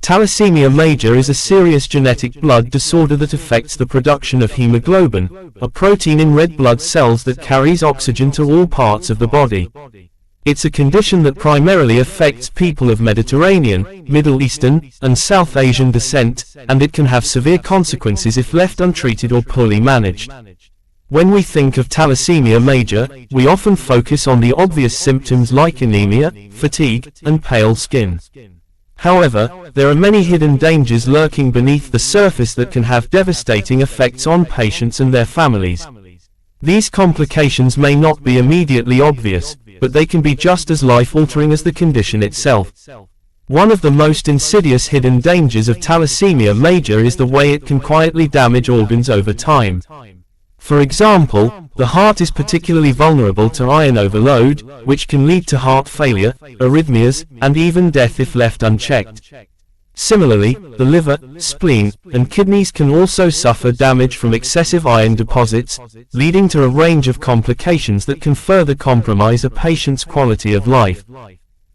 Thalassemia major is a serious genetic blood disorder that affects the production of hemoglobin, a protein in red blood cells that carries oxygen to all parts of the body. It's a condition that primarily affects people of Mediterranean, Middle Eastern, and South Asian descent, and it can have severe consequences if left untreated or poorly managed. When we think of thalassemia major, we often focus on the obvious symptoms like anemia, fatigue, and pale skin. However, there are many hidden dangers lurking beneath the surface that can have devastating effects on patients and their families. These complications may not be immediately obvious, but they can be just as life-altering as the condition itself. One of the most insidious hidden dangers of thalassemia major is the way it can quietly damage organs over time. For example, the heart is particularly vulnerable to iron overload, which can lead to heart failure, arrhythmias, and even death if left unchecked. Similarly, the liver, spleen, and kidneys can also suffer damage from excessive iron deposits, leading to a range of complications that can further compromise a patient's quality of life.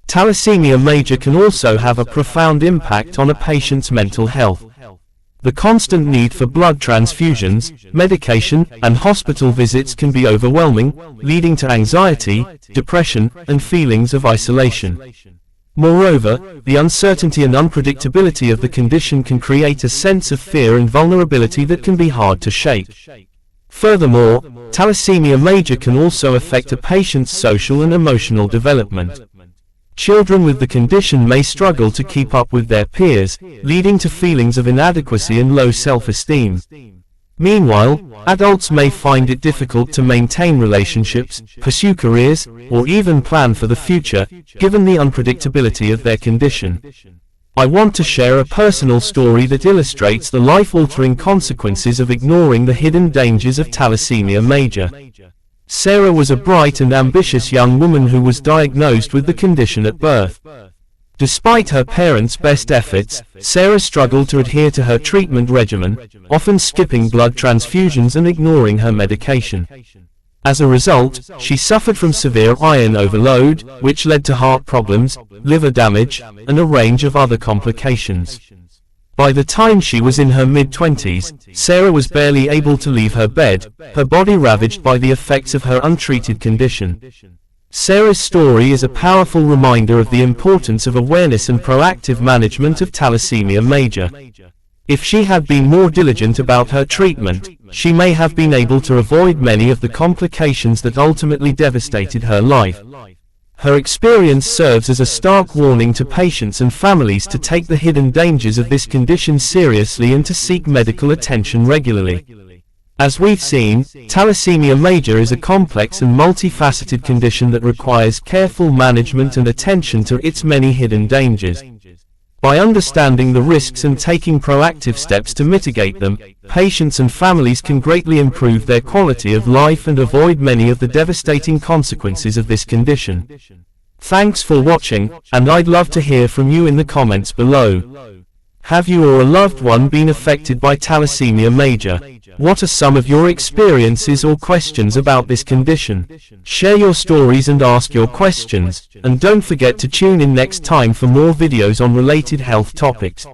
Thalassemia major can also have a profound impact on a patient's mental health. The constant need for blood transfusions, medication, and hospital visits can be overwhelming, leading to anxiety, depression, and feelings of isolation. Moreover, the uncertainty and unpredictability of the condition can create a sense of fear and vulnerability that can be hard to shake. Furthermore, thalassemia major can also affect a patient's social and emotional development. Children with the condition may struggle to keep up with their peers, leading to feelings of inadequacy and low self-esteem. Meanwhile, adults may find it difficult to maintain relationships, pursue careers, or even plan for the future, given the unpredictability of their condition. I want to share a personal story that illustrates the life-altering consequences of ignoring the hidden dangers of thalassemia major. Sarah was a bright and ambitious young woman who was diagnosed with the condition at birth. Despite her parents' best efforts, Sarah struggled to adhere to her treatment regimen, often skipping blood transfusions and ignoring her medication. As a result, she suffered from severe iron overload, which led to heart problems, liver damage, and a range of other complications. By the time she was in her mid-20s, Sarah was barely able to leave her bed, her body ravaged by the effects of her untreated condition. Sarah's story is a powerful reminder of the importance of awareness and proactive management of thalassemia major. If she had been more diligent about her treatment, she may have been able to avoid many of the complications that ultimately devastated her life. Her experience serves as a stark warning to patients and families to take the hidden dangers of this condition seriously and to seek medical attention regularly. As we've seen, thalassemia major is a complex and multifaceted condition that requires careful management and attention to its many hidden dangers. By understanding the risks and taking proactive steps to mitigate them, patients and families can greatly improve their quality of life and avoid many of the devastating consequences of this condition. Thanks for watching, and I'd love to hear from you in the comments below. Have you or a loved one been affected by thalassemia major? What are some of your experiences or questions about this condition? Share your stories and ask your questions, and don't forget to tune in next time for more videos on related health topics.